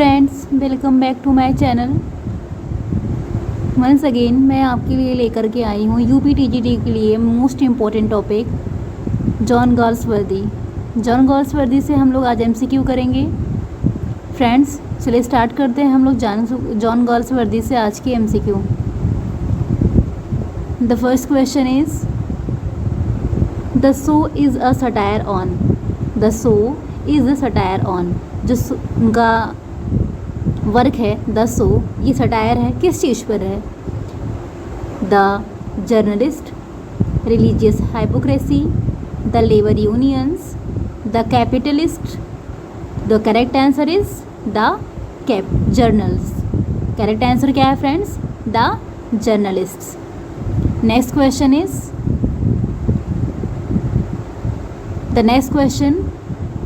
Friends, welcome back to my channel. Once again मैं आपके लिए लेकर के आई हूँ यूपीटीजीटी के लिए most important topic John Galsworthy. John Galsworthy से हम लोग आज एमसीक्यू करेंगे। फ्रेंड्स चलिए स्टार्ट करते हैं हम लोग जॉन गाल्सवर्दी से आज की MCQ. The first question is the show is a satire on. The show is a satire on, जो उनका वर्क है द शो, ये सटायर है किस चीज़ पर है? The journalist, religious hypocrisy, the labour unions, the capitalist. The correct answer is the journals. Correct answer क्या है friends? The journalists. Next question is the next question,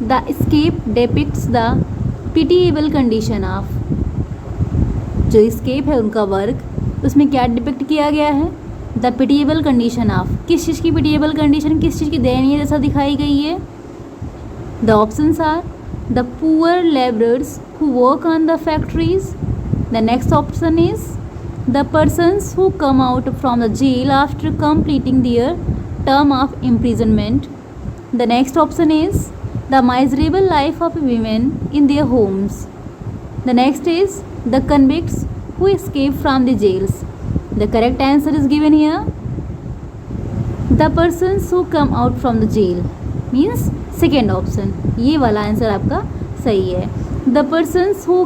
the escape depicts the pitiable condition of. जो escape है उनका work, उसमें क्या depict किया गया है? The pitiable condition of. किस चीज़ की पिटिएबल कंडीशन, किस चीज़ की दयनीय दशा दिखाई गई है? The options are the poor labourers who work on the factories. The next option is the persons who come out from the jail after completing their term of imprisonment. The next option is the miserable life of women in their homes. The next is the convicts who escape from the jails. The correct answer is given here. The persons who come out from the jail means second option. ये वाला answer आपका सही है। The persons who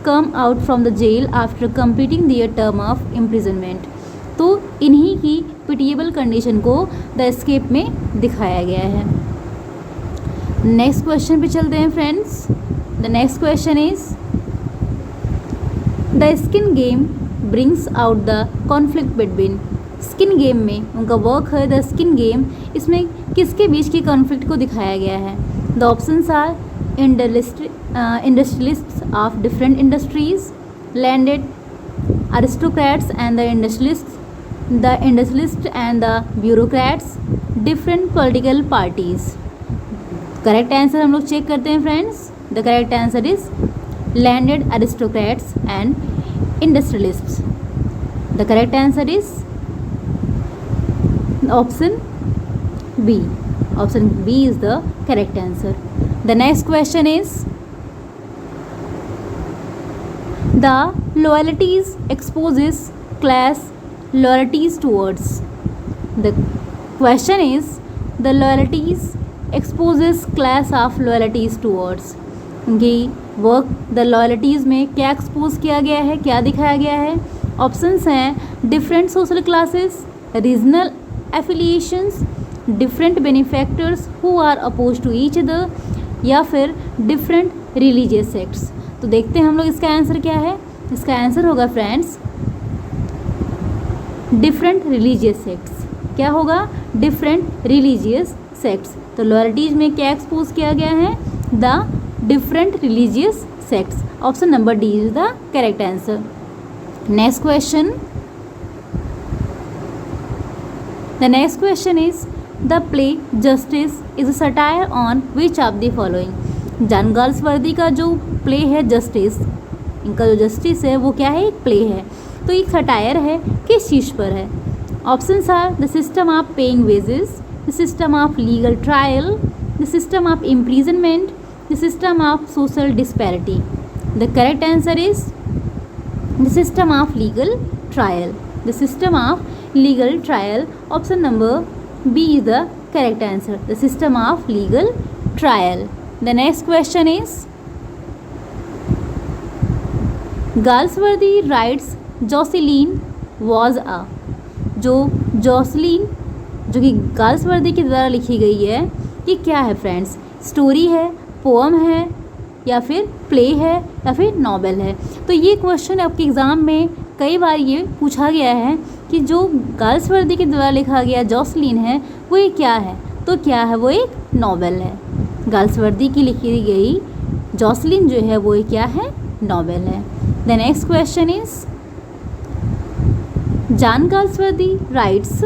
come out from the jail after completing their term of imprisonment. तो इन्हीं की pitiable condition को the escape में दिखाया गया है। नेक्स्ट क्वेश्चन पे चलते हैं friends. The next question is the skin game brings out the conflict between. Skin game में उनका वर्क है द स्किन गेम, इसमें किसके बीच की कॉन्फ्लिक्ट को दिखाया गया है? The options are industrialists of different industries, landed aristocrats and the industrialist and the bureaucrats, different political parties. Correct answer हम लोग चेक करते हैं friends. The correct answer is landed aristocrats and industrialists. The correct answer is option B. Option B is the correct answer. The next question is the loyalties exposes class loyalties towards. The question is the loyalties exposes class of loyalties towards. उनकी work the loyalties में क्या expose किया गया है, क्या दिखाया गया है? ऑप्शंस हैं different social classes, regional affiliations, different benefactors who are oppose to each other, या फिर डिफरेंट रिलीजियस सेक्ट्स। तो देखते हैं हम लोग इसका आंसर क्या है। इसका आंसर होगा फ्रेंड्स डिफरेंट रिलीजियस सेक्ट्स। क्या होगा? Different religious sects. तो लॉयल्टीज में क्या एक्सपोज किया गया है? The different religious sects. Option number D is the correct answer. Next question, the next question is the play justice is a satire on which of the following. John Galsworthy का जो play है justice, इनका जो justice है वो क्या है? एक प्ले है। तो एक सटायर है किस चीज़ पर है? Options are the system of paying wages, the system of legal trial, the system of imprisonment, the system of social disparity. The correct answer is the system of legal trial. The system of legal trial. Option number B is the correct answer. The system of legal trial. The next question is Galsworthy writes Jocelyn was a। जो Jocelyn जो कि Galsworthy के द्वारा लिखी गई है, ये क्या है फ्रेंड्स? स्टोरी है, पोअम है, या फिर प्ले है, या फिर नॉवेल है? तो ये क्वेश्चन आपके एग्ज़ाम में कई बार ये पूछा गया है कि जो गाल्सवर्दी के द्वारा लिखा गया जॉसलिन है वो ये क्या है? तो क्या है? वो एक नॉवेल है। गाल्सवर्दी की लिखी गई जॉसलिन जो है वो ये क्या है? नॉवेल है। The next question is John Galsworthy rights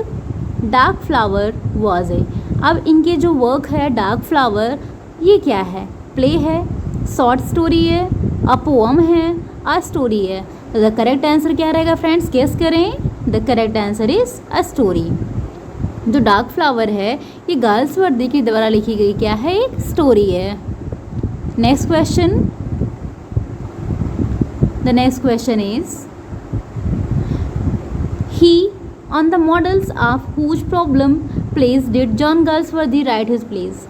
dark flower was a. अब इनके जो वर्क है डार्क फ्लावर, ये क्या है? प्ले है, शॉर्ट स्टोरी है, अ पोअम है, अ स्टोरी है। तो द करेक्ट आंसर क्या रहेगा फ्रेंड्स, गेस करें। The correct answer is a story. जो डार्क फ्लावर है ये गर्ल्स वर्दी के द्वारा लिखी गई क्या है, एक स्टोरी है। Next question, the next question is he on the models of whose problem plays did John Galsworthy write his plays.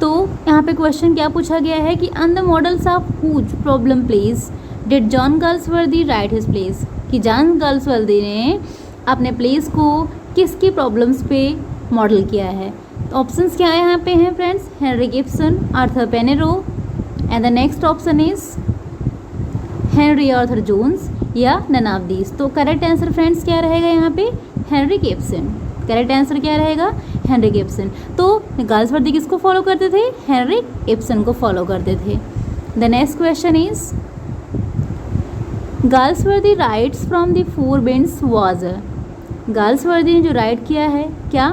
तो यहाँ पे क्वेश्चन क्या पूछा गया है कि on the models of whose problem plays did John Galsworthy write his plays, कि John Galsworthy ने अपने प्लेस को किसकी प्रॉब्लम्स पे मॉडल किया है। तो ऑप्शंस क्या यहाँ पे हैं friends, Henry Gibson, Arthur Pinero, and the next option is Henry Arthur Jones या नन ऑफ दीज। तो करेक्ट आंसर फ्रेंड्स क्या रहेगा यहाँ पे, हेनरी गिब्सन। करेक्ट आंसर क्या रहेगा, हेनरी गिब्सन। तो गाल्सवर्दी किसको फॉलो करते थे, हेनरी गिब्सन को फॉलो करते थे। The next question is Galsworthy rights from the four winds was, Galsworthy ने जो राइट किया है क्या,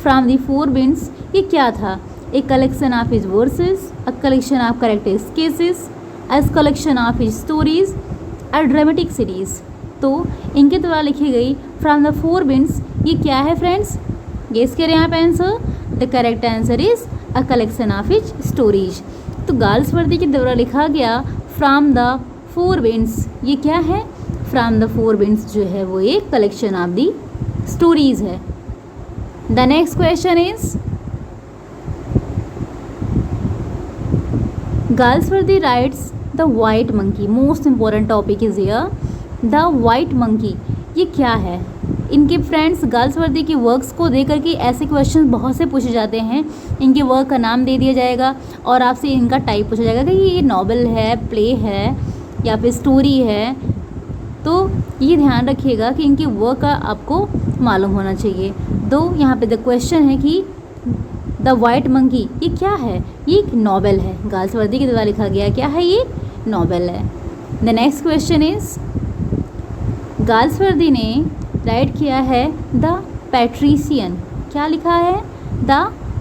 फ्रॉम द फोर विंड्स, ये क्या था, a collection of his verses, a collection of character sketches, a collection of his stories, a dramatic series. तो इनके द्वारा लिखी गई फ्रॉम द फोर विंड्स ये क्या है फ्रेंड्स, गेस करें आप answer. The correct answer is a collection of his stories. तो गाल्सवर्दी के द्वारा लिखा गया फ्रॉम द फोर विंड्स ये क्या है, फ्रॉम द फोर विंड्स जो है वो एक कलेक्शन ऑफ दी स्टोरीज है। The next question is Galsworthy rights the white monkey, most important topic is here, the white monkey ये क्या है। इनके फ्रेंड्स गाल्सवर्दी की वर्क्स को देकर के ऐसे क्वेश्चन बहुत से पूछे जाते हैं, इनके वर्क का नाम दे दिया जाएगा और आपसे इनका टाइप पूछा जाएगा कि ये नॉवेल है, प्ले है या फिर स्टोरी है। तो ये ध्यान रखिएगा कि इनके वर्क का आपको मालूम होना चाहिए। तो यहाँ पे द क्वेश्चन है कि द वाइट मंकी ये क्या है, ये एक नॉवेल है, गाल्सवर्दी के द्वारा लिखा गया क्या है, ये नॉवेल है। The next question is Galsworthy ने राइट किया है द पैट्रिशियन, क्या लिखा है, द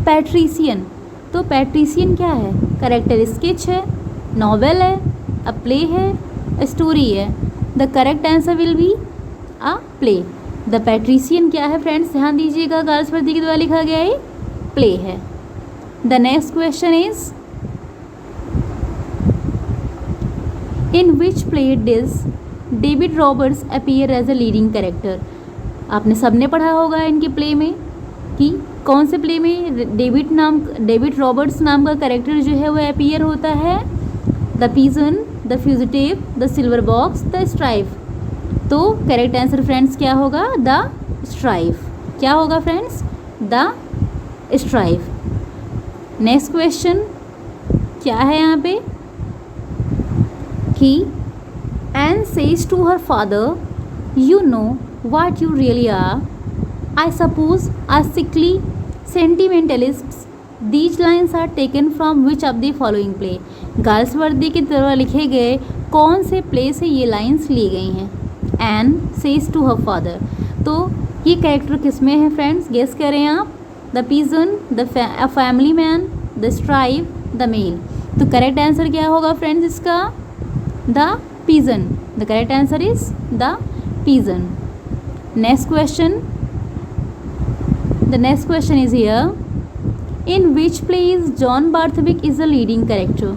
पैट्रिशियन। तो पैट्रिशियन क्या है, करेक्टर स्केच है, नॉवेल है, अ प्ले है, अ स्टोरी है। The correct answer will be a play. The patrician क्या है फ्रेंड्स, ध्यान दीजिएगा, गाल्सवर्दी के द्वारा लिखा गया है प्ले है। The next question is in which play does David Roberts appear as a leading character. आपने सबने पढ़ा होगा इनके प्ले में कि कौन से प्ले में डेविड रॉबर्ट्स नाम का कैरेक्टर जो है वह अपीयर होता है, the Pigeon, the Fugitive, the Silver Box, the Strife. तो करेक्ट आंसर फ्रेंड्स क्या होगा, द स्ट्राइफ। क्या होगा friends, the Strife. Next question क्या है यहाँ पे कि Ann says to her father you know what you really are, I suppose are sickly sentimentalists. These lines are taken from which of the following play? Galsworthy के द्वारा लिखे गए कौन से प्ले से ये लाइंस ली गई हैं। Ann says to her father, तो ये कैरेक्टर किस में है फ्रेंड्स, गेस करें आप। The Pigeon, the Family Man, the Strive, the male. तो करेक्ट आंसर क्या होगा फ्रेंड्स इसका, the Pigeon. The correct answer is the Pigeon. Next question. The next question is here. In which play is John Barthwick is a leading character?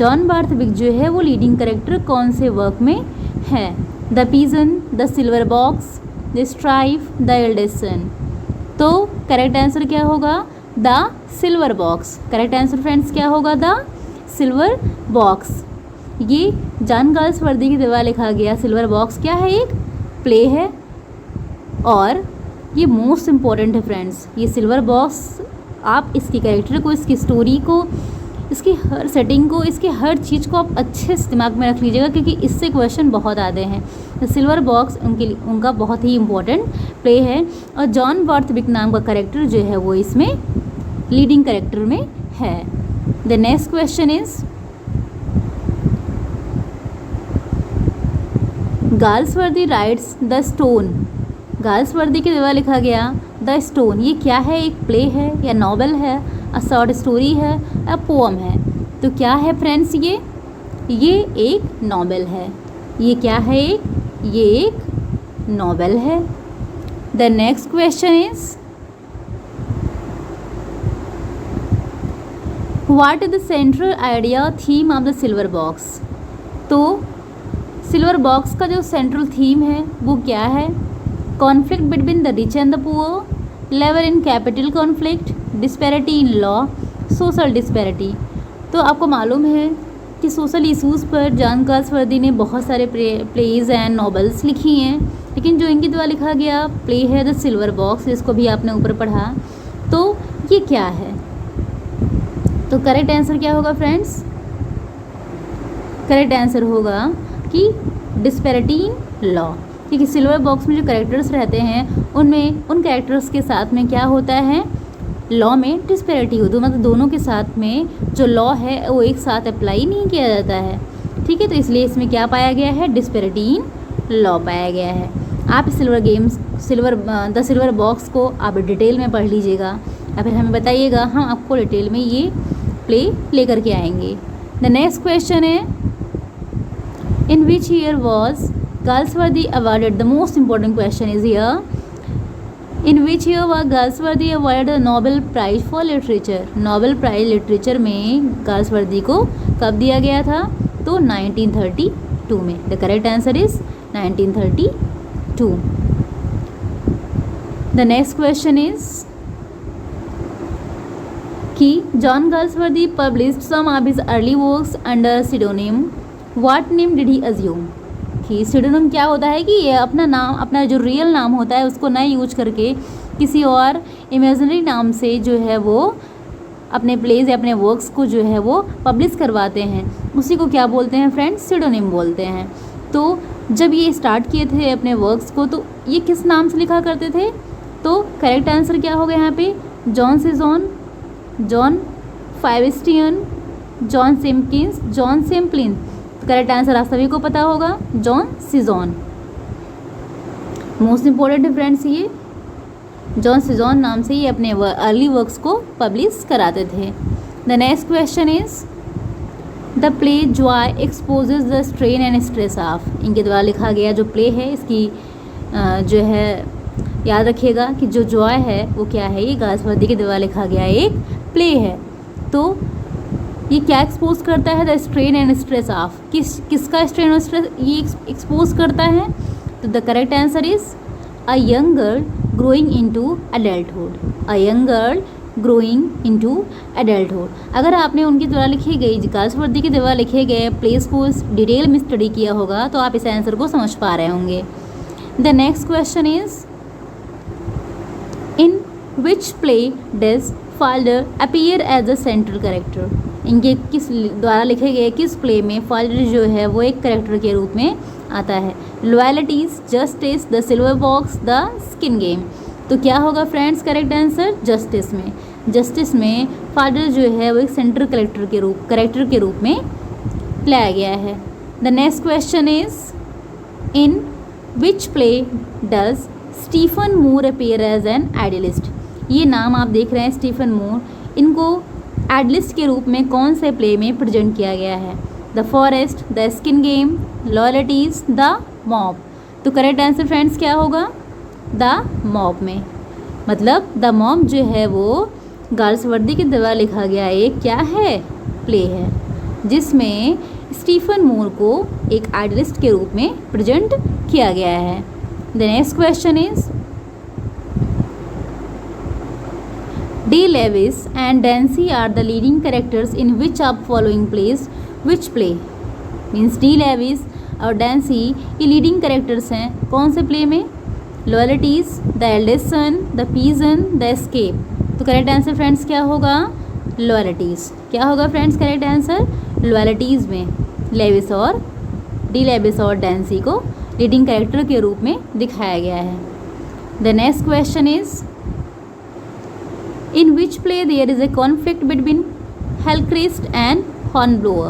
John Barthwick जो है वो leading character कौन से work में है? The Pigeon, The Silver Box, The Strife, The Eldest Son. तो correct answer क्या होगा, The Silver Box. Correct answer friends क्या होगा, The Silver Box. ये जॉन गाल्सवर्दी के द्वारा लिखा गया सिल्वर बॉक्स क्या है, एक प्ले है और ये मोस्ट इम्पॉर्टेंट है फ्रेंड्स। ये सिल्वर बॉक्स आप इसकी कैरेक्टर को, इसकी स्टोरी को, इसकी हर सेटिंग को, इसके हर चीज़ को आप अच्छे से दिमाग में रख लीजिएगा क्योंकि इससे क्वेश्चन बहुत आते हैं। तो सिल्वर बॉक्स उनका बहुत ही इम्पोर्टेंट प्ले है और जॉन बार्थविक नाम का कैरेक्टर जो है वो इसमें लीडिंग कैरेक्टर में है। The next question is Galsworthy rights the stone. Galsworthy के द्वारा लिखा गया द स्टोन, ये क्या है, एक प्ले है या नॉवेल है, अ शॉर्ट स्टोरी है, अ पोअम है। तो क्या है फ्रेंड्स ये, ये एक नॉवेल है। ये क्या है? ये एक नॉवेल है। The next question is what is the central idea theme of the Silver box? तो सिल्वर बॉक्स का जो सेंट्रल थीम है वो क्या है? Conflict between the rich and the poor, level in capital conflict, disparity in law, social disparity. तो आपको मालूम है कि सोशल इशूज़ पर जॉन गाल्सवर्दी ने बहुत सारे प्लेज एंड नॉवेल्स लिखी हैं, लेकिन जो इनके द्वारा लिखा गया प्ले है द सिल्वर बॉक्स, जिसको भी आपने ऊपर पढ़ा, तो ये क्या है? तो करेक्ट आंसर क्या होगा फ्रेंड्स? करेक्ट आंसर होगा कि डिस्पैरिटी इन लॉ, क्योंकि सिल्वर बॉक्स में जो कैरेक्टर्स रहते हैं उनमें उन कैरेक्टर्स के साथ में क्या होता है? लॉ में डिस्पैरिटी होती है, मतलब दोनों के साथ में जो लॉ है वो एक साथ अप्लाई नहीं किया जाता है। ठीक है, तो इसलिए इसमें क्या पाया गया है? डिस्पैरिटी इन लॉ पाया गया है। आप द सिल्वर बॉक्स को आप डिटेल में पढ़ लीजिएगा या फिर हमें बताइएगा, हम आपको डिटेल में ये प्ले लेकर के आएंगे। द नेक्स्ट क्वेश्चन है in which year was Galsworthy awarded? The most important question is here. In which year was Galsworthy awarded the Nobel Prize for Literature? Nobel Prize Literature में Galsworthy को कब दिया गया था? तो 1932 में। The correct answer is 1932. The next question is कि John Galsworthy published some of his early works under pseudonym. What name did he assume? कि सीडोनिम क्या होता है कि ये अपना जो रियल नाम होता है उसको ना यूज करके किसी और इमेजिनरी नाम से जो है वो अपने प्लेज या अपने वर्क्स को जो है वो पब्लिश करवाते हैं, उसी को क्या बोलते हैं फ्रेंड्स? सीडोनिम बोलते हैं। तो जब ये स्टार्ट किए थे अपने वर्क्स को तो ये किस नाम से लिखा करते थे? तो करेक्ट आंसर क्या होगा यहाँ पे? John Sijon, John Fivistian, John Simkins, John Simplin. Correct answer आप सभी को पता होगा, जॉन सिजोन। मोस्ट इम्पोर्टेंट है फ्रेंड्स, ये जॉन सिजोन नाम से ही अपने अर्ली वर्क्स को पब्लिश कराते थे। The next question is the play Joy exposes the strain and stress of. इनके द्वारा लिखा गया जो प्ले है इसकी जो है याद रखिएगा कि जो जॉय है वो क्या है? ये गाल्सवर्दी के द्वारा लिखा गया एक प्ले है। तो ये क्या एक्सपोज करता है? The strain and stress of. किसका स्ट्रेन और स्ट्रेस ये एक्सपोज करता है? तो the correct answer is a young girl growing into adulthood. A young girl growing into adulthood. अगर आपने उनके द्वारा लिखे गए गाल्सवर्दी के द्वारा लिखे गए प्लेस को डिटेल में स्टडी किया होगा तो आप इस आंसर को समझ पा रहे होंगे। The next question is in which play does Falder appear as a central character. इनके किस द्वारा लिखे गए किस प्ले में फाल्डर जो है वो एक कैरेक्टर के रूप में आता है? Loyalties, justice, the Silver Box, the skin game. तो क्या होगा फ्रेंड्स करेक्ट आंसर? जस्टिस में। जस्टिस में फाल्डर जो है वो एक सेंट्रल कैरेक्टर के रूप में लाया गया है। The next question is in which play does Stephen Moore appear as an idealist. ये नाम आप देख रहे हैं स्टीफन मूर, इनको एडलिस्ट के रूप में कौन से प्ले में प्रेजेंट किया गया है? The forest, the skin game, loyalties, the mob. तो करेक्ट आंसर फ्रेंड्स क्या होगा? द मॉब में। मतलब द मॉब जो है वो गाल्सवर्दी के द्वारा लिखा गया एक क्या है? प्ले है, जिसमें स्टीफन मूर को एक आइडियलिस्ट के रूप में प्रेजेंट किया गया है। The next question is D. Lewis and Dancy are the leading characters in which of following plays? Which play? Means D. Lewis और Dancy ये leading characters हैं कौन से play में? Loyalties, The Eldest Son, The Peasant, The Escape। तो correct answer friends क्या होगा? Loyalties। क्या होगा friends correct answer? Loyalties में Lewis और D. Lewis और Dancy को leading character के रूप में दिखाया गया है। The next question is in which play there is a conflict between Hillcrist and Hornblower।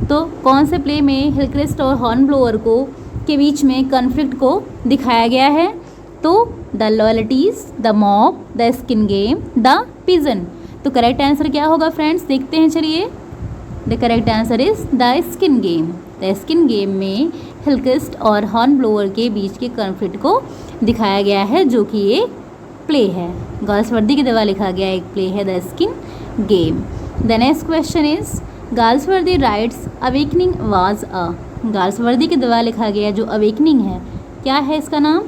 तो कौन से प्ले में हिलक्रिस्ट और हॉर्नब्लोअर को के बीच में कॉन्फ्लिक्ट को दिखाया गया है? तो the loyalties, the mob, the skin game, the pigeon. तो करेक्ट आंसर क्या होगा फ्रेंड्स? देखते हैं चलिए। The correct answer is the skin game. The skin game में हिलक्रिस्ट और हॉर्न ब्लोअर के बीच के कॉन्फ्लिक्ट को दिखाया गया है, जो कि ये प्ले है। गाल्सवर्दी की दवा लिखा गया एक प्ले है, the skin game. The next question is Galsworthy rights awakening was a. Galsworthy की दवा लिखा गया जो अवेकनिंग है, क्या है इसका नाम?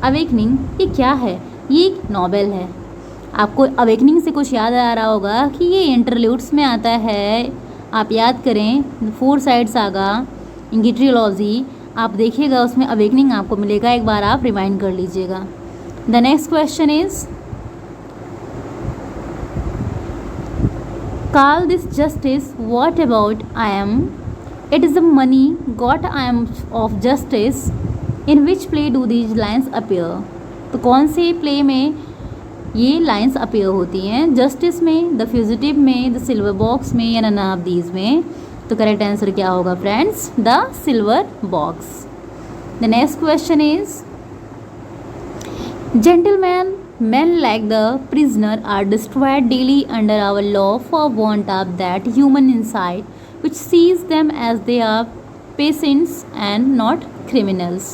अवेकनिंग ये क्या है? ये एक नॉवेल है। आपको अवेकनिंग से कुछ याद आ रहा होगा कि ये इंटरल्यूड्स में आता है। आप याद करें 4 साइड सागा, इनकी ट्रिलॉजी आप देखिएगा, उसमें अवेकनिंग आपको मिलेगा, एक बार आप रिमाइंड कर लीजिएगा। The next question is call this justice what about I am. It is the money got I am of justice. In which play do these lines appear. तो कौन से प्ले में ये लाइन्स अपीयर होती हैं? Justice में, the fugitive में, the Silver box में, या नन ऑफ दीज में। तो करेक्ट आंसर क्या होगा friends? The Silver Box. The next question is gentleman men like the prisoner are destroyed daily under our law for want of that human insight which sees them as they are patients and not criminals।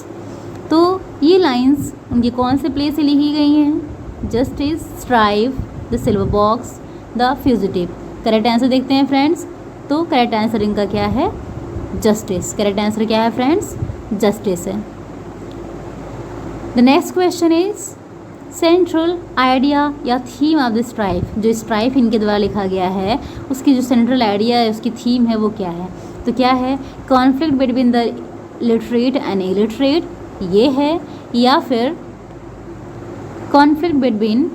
तो ये lines उनके कौन से play से लिखी गई हैं? Justice, strive, the Silver Box, the fugitive. Correct answer देखते हैं फ्रेंड्स। तो करेक्ट आंसर इनका क्या है? जस्टिस। करेक्ट आंसर क्या है फ्रेंड्स? जस्टिस है। The next question is central idea या थीम ऑफ द स्ट्राइफ। जो स्ट्राइफ इनके द्वारा लिखा गया है उसकी जो सेंट्रल आइडिया है, उसकी थीम है, वो क्या है? तो क्या है? Conflict between the literate and illiterate, ये है, या फिर conflict between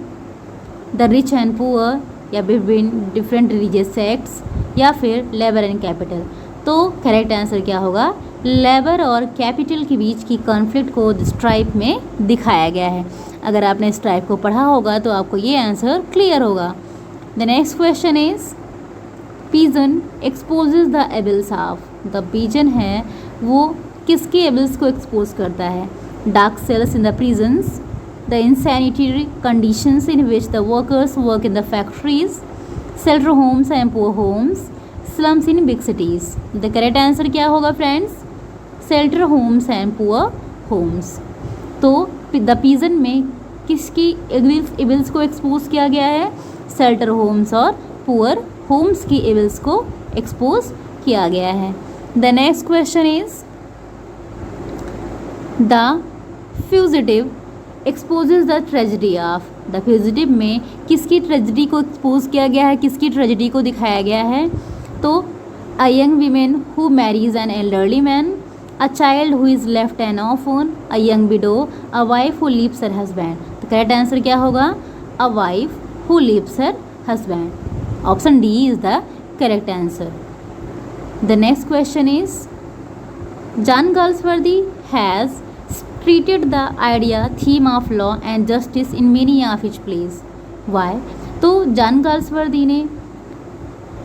the rich and poor, या बिटवीन डिफरेंट रिलीजियस सेक्ट्स, या फिर लेबर एंड कैपिटल। तो करेक्ट आंसर क्या होगा? लेबर और कैपिटल के बीच की कॉन्फ्लिक्ट को स्ट्राइप में दिखाया गया है। अगर आपने स्ट्राइप को पढ़ा होगा तो आपको ये आंसर क्लियर होगा। The next question is pigeon exposes the evils of. The pigeon है वो किसके एबल्स को एक्सपोज करता है? Dark cells in the prisons, the insanitary conditions in which the workers work in the factories, shelter homes and poor homes, slums in big cities. The correct answer क्या होगा friends? Shelter homes and poor homes. तो the pigeon में किसकी evils को expose किया गया है? Shelter homes और पुअर होम्स की एबल्स को एक्सपोज किया गया है। The next question is the fugitive exposes the tragedy of. The fugitive में किसकी ट्रेजिडी को एक्सपोज किया गया है? किसकी ट्रेजिडी को दिखाया गया है? तो a young women who marries an elderly man, a child who is left an orphan, a young widow, a wife who leaves her husband। तो करेक्ट आंसर क्या होगा? a wife who leaves her husband। Option D is the correct answer. The next question is John Galsworthy has treated the idea theme of law and justice in many of his plays। why? तो John Galsworthy ने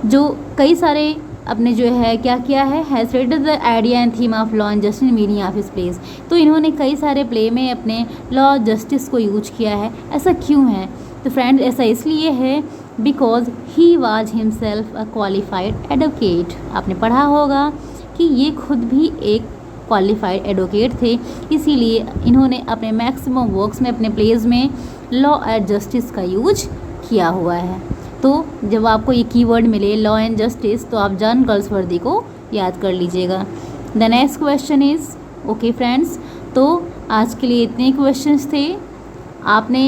जो कई सारे अपने जो है क्या किया है? Has rated the idea and theme of law and justice in many of his plays. तो इन्होंने कई सारे प्ले में अपने लॉ जस्टिस को यूज किया है। ऐसा क्यों है? तो फ्रेंड ऐसा इसलिए है because he was himself a qualified advocate. आपने पढ़ा होगा कि ये खुद भी एक क्वालिफाइड एडवोकेट थे, इसीलिए इन्होंने अपने मैक्सिमम वर्क्स में, अपने प्लेज में लॉ एंड जस्टिस का यूज किया हुआ है। तो जब आपको ये कीवर्ड मिले लॉ एंड जस्टिस तो आप जॉन गाल्सवर्दी को याद कर लीजिएगा। The next question is okay friends, तो आज के लिए इतने क्वेश्चंस थे। आपने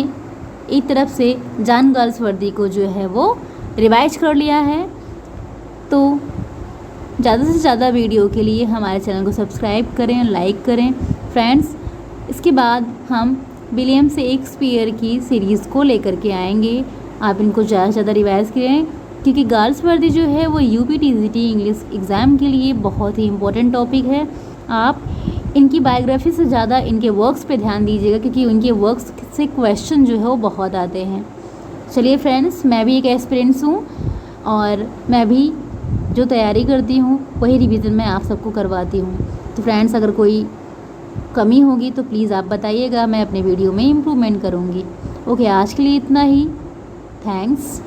एक तरफ से जॉन गाल्सवर्दी को जो है वो रिवाइज कर लिया है। तो ज़्यादा से ज़्यादा वीडियो के लिए हमारे चैनल को सब्सक्राइब करें, लाइक करें फ्रेंड्स। इसके बाद हम विलियम शेक्सपियर की सीरीज़ को लेकर के आएंगे। आप इनको ज़्यादा से ज़्यादा रिवाइज करें क्योंकि गाल्सवर्दी जो है वो UPTCT इंग्लिश एग्ज़ाम के लिए बहुत ही इम्पोर्टेंट टॉपिक है। आप इनकी बायोग्राफी से ज़्यादा इनके वर्क्स पे ध्यान दीजिएगा क्योंकि उनके वर्क्स से क्वेश्चन जो है वो बहुत आते हैं। चलिए फ्रेंड्स, मैं भी एक एक्सपीरियंस हूँ और मैं भी जो तैयारी करती हूँ वही रिवीजन मैं आप सबको करवाती हूँ। तो फ्रेंड्स, अगर कोई कमी होगी तो प्लीज़ आप बताइएगा, मैं अपने वीडियो में इम्प्रूवमेंट करूँगी। ओके, आज के लिए इतना ही। थैंक्स।